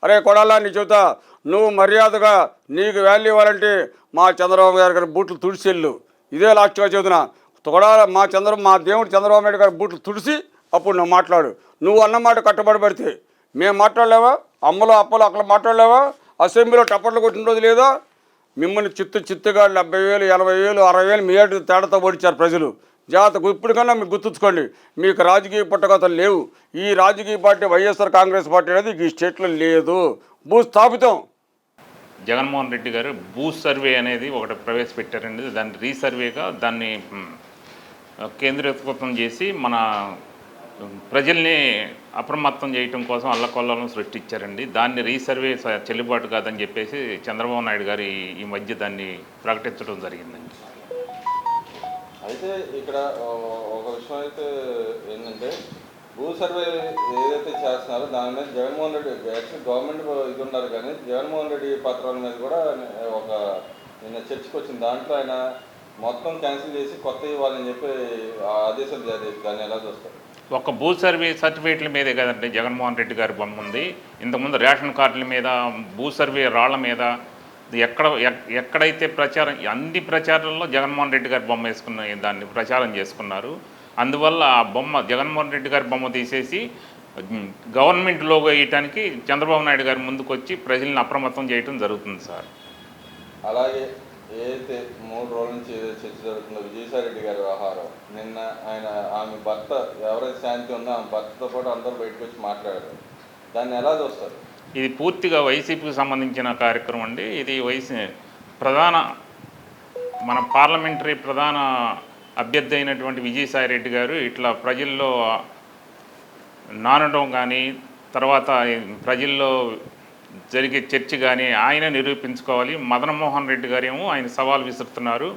అరే కొడాలా నీ చెబుతా, నువ్వు మర్యాదగా నీకు వాల్యూ ఇవ్వాలంటే మా చంద్రబాబు గారి బూట్లు తుడిచెళ్ళు. ఇదే లాస్ట్గా చెబుతున్నా. కొడాల మా దేవుడు చంద్రబాబు నాయుడు గారి బూట్లు తుడిసి అప్పుడు నువ్వు మాట్లాడు. నువ్వు అన్నమాట కట్టుబడి పెడితే మేము మాట్లాడలేవా? అమ్మలో అప్పలో అక్కడ మాట్లాడలేవా? అసెంబ్లీలో టప్పట్లు కొట్టిన రోజు లేదా? మిమ్మల్ని చిత్తుగా 70,000, 80,000, 60,000 మీ ఏడు తేడాతో ఓడించారు ప్రజలు. జాగ్రత్త, ఇప్పటికన్నా మీకు గుర్తుంచుకోండి. మీకు రాజకీయ పుట్టగతలు లేవు. ఈ రాజకీయ పార్టీ వైఎస్ఆర్ కాంగ్రెస్ పార్టీ అనేది ఈ స్టేట్లో లేదు. భూస్థాపితం. జగన్మోహన్ రెడ్డి గారు భూ సర్వే అనేది ఒకటి ప్రవేశపెట్టారండి. దాన్ని రీసర్వేగా దాన్ని కేంద్రీకృతం చేసి మన ప్రజల్ని అప్రమత్తం చేయటం కోసం అల్లకొల్లను సృష్టించారండి. దాన్ని రీసర్వే చెల్లుబాటు కాదని చెప్పేసి చంద్రబాబు నాయుడు గారు ఈ మధ్య దాన్ని ప్రకటించడం జరిగిందండి. అయితే ఇక్కడ ఒక విషయం అయితే ఏంటంటే, భూ సర్వే ఏదైతే చేస్తున్నారో దాని మీద జగన్మోహన్ రెడ్డి యాక్చువల్లీ గవర్నమెంట్ ఇది ఉన్నారు, కానీ జగన్మోహన్ రెడ్డి పత్రాల మీద కూడా ఒక నిన్న చర్చకు వచ్చింది. దాంట్లో ఆయన మొత్తం క్యాన్సిల్ చేసి కొత్త ఇవ్వాలని చెప్పి ఆదేశాలు జారీ చేసి దాన్ని ఎలా చూస్తారు? ఒక భూ సర్వే సర్టిఫికేట్ల మీదే కదండి జగన్మోహన్ రెడ్డి గారి బొమ్మ ఉంది. ఇంతకుముందు రేషన్ కార్డుల మీద, భూ సర్వే రాళ్ల మీద ఎక్కడైతే ప్రచారం, అన్ని ప్రచారంలో జగన్మోహన్ రెడ్డి గారి బొమ్మ వేసుకున్న దాన్ని ప్రచారం చేసుకున్నారు. అందువల్ల ఆ బొమ్మ జగన్మోహన్ రెడ్డి గారి బొమ్మ తీసేసి గవర్నమెంట్ లోగో వేయటానికి చంద్రబాబు నాయుడు గారి ముందుకు వచ్చి ప్రజల్ని అప్రమత్తం చేయడం జరుగుతుంది సార్. అలాగే ఏదైతే 3 రోజుల నుంచి ఏదైతే చర్చ జరుగుతుందో విజయసాయిరెడ్డి గారి వ్యవహారం, నిన్న ఆమె భర్త ఎవరైతే శాంతి ఉందో ఆమె భర్తతో పాటు అందరూ బయటకు వచ్చి మాట్లాడారు. దాన్ని ఎలా చూస్తారు? ఇది పూర్తిగా వైసీపీకి సంబంధించిన కార్యక్రమం అండి. ఇది మన పార్లమెంటరీ ప్రధాన అభ్యర్థి అయినటువంటి విజయసాయిరెడ్డి గారు ఇట్లా ప్రజల్లో నానడం కానీ, తర్వాత ప్రజల్లో జరిగే చర్చ కానీ ఆయన నిరూపించుకోవాలి. మదన్మోహన్ రెడ్డి గారేమో ఆయన సవాల్ విసురుతున్నారు.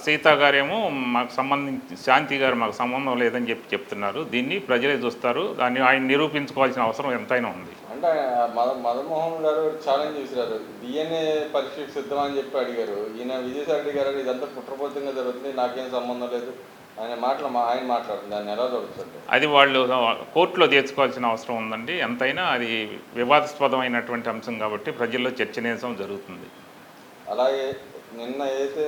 సీతా గారేమో మాకు సంబంధించి, శాంతి గారు మాకు సంబంధం లేదని చెప్తున్నారు. దీన్ని ప్రజలే చూస్తారు. దాన్ని ఆయన నిరూపించుకోవాల్సిన అవసరం ఎంతైనా ఉంది. అంటే మదన్మోహన్ గారు ఛాలెంజ్ చేశారు, డిఎన్ఏ పరీక్షకు సిద్ధమని చెప్పి అడిగారు. ఈయన విజయసాయి గారు ఇదంతా కుట్రబద్ధంగా జరుగుతుంది, నాకేం సంబంధం లేదు ఆయన మాట్లాడుతుంది. దాన్ని ఎలా జరుగుతుంది? అది వాళ్ళు కోర్టులో తీర్చుకోవాల్సిన అవసరం ఉందండి. ఎంతైనా అది వివాదాస్పదమైనటువంటి అంశం కాబట్టి ప్రజల్లో చర్చనీయాంశం జరుగుతుంది. అలాగే నిన్న అయితే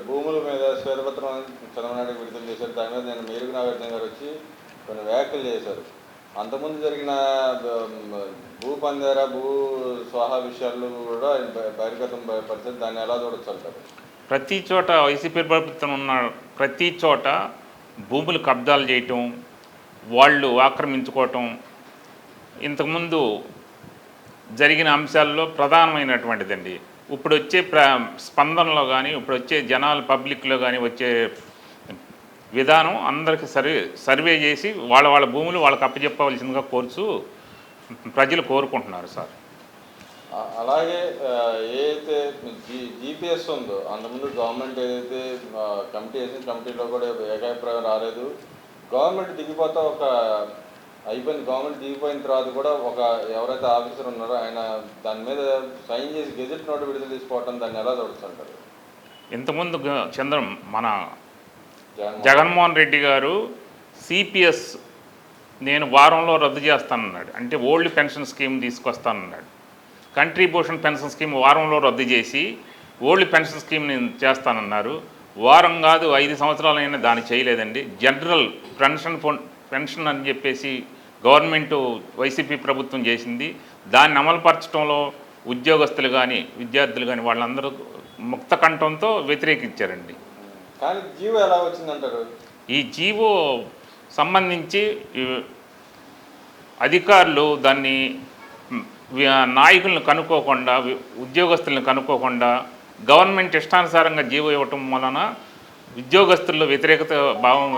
భూముల మీద శ్వేతపత్రం చంద్రబాబు విడుదల చేశారు. దాని మీద నేను మేరుగు నాగార్జున గారు వచ్చి కొన్ని వ్యాఖ్యలు చేశారు. అంతకుముందు జరిగిన భూ పందేరా, భూ స్వాహా విషయాలు కూడా బహిర్గతం పరిస్థితి, దాన్ని ఎలా చూడొచ్చు అంటారు? ప్రతి చోట వైసీపీ ప్రభుత్వం ఉన్న ప్రతి చోట భూములు కబ్జాలు చేయటం, వాళ్ళు ఆక్రమించుకోవటం ఇంతకుముందు జరిగిన అంశాల్లో ప్రధానమైనటువంటిదండి. ఇప్పుడు వచ్చే స్పందనలో కానీ, ఇప్పుడు వచ్చే జనాలు పబ్లిక్లో కానీ వచ్చే విధానం అందరికీ సర్వే చేసి వాళ్ళ భూములు వాళ్ళకి అప్పచెప్పవలసిందిగా ప్రజలు కోరుకుంటున్నారు సార్. అలాగే ఏదైతే జీపీఎస్ ఉందో, అంతకుముందు గవర్నమెంట్ ఏదైతే కమిటీ వేసింది, కమిటీలో కూడా ఏకాభిప్రాయం రాలేదు. గవర్నమెంట్ దిగిపోతా గవర్నమెంట్ దిగిపోయిన తర్వాత కూడా ఎవరైతే ఆఫీసర్ ఉన్నారో ఆయన దాని మీద సైన్ చేసి గెజెట్ నోట్ విడుదల తీసుకోవటం, దాన్ని ఎలా చూడొచ్చు? ఇంతకుముందు మన జగన్మోహన్ రెడ్డి గారు సిపిఎస్ నేను వారంలో రద్దు చేస్తానన్నాడు. అంటే ఓల్డ్ పెన్షన్ స్కీమ్ తీసుకొస్తానన్నాడు. కంట్రిబ్యూషన్ పెన్షన్ స్కీమ్ వారంలో రద్దు చేసి ఓల్డ్ పెన్షన్ స్కీమ్ని చేస్తానన్నారు. వారం కాదు 5 సంవత్సరాలైనా దాన్ని చేయలేదండి. జనరల్ పెన్షన్ అని చెప్పేసి గవర్నమెంటు వైసీపీ ప్రభుత్వం చేసింది. దాన్ని అమలుపరచడంలో ఉద్యోగస్తులు కానీ, విద్యార్థులు కానీ వాళ్ళందరూ ముక్త కంఠంతో వ్యతిరేకించారండి. కానీ జీవో ఎలా వచ్చిందంటారు? ఈ జీవో సంబంధించి అధికారులు దాన్ని నాయకులను కనుక్కోకుండా, ఉద్యోగస్తులను కనుక్కోకుండా గవర్నమెంట్ ఇష్టానుసారంగా జీవో ఇవ్వటం వలన ఉద్యోగస్తుల్లో వ్యతిరేకత భావం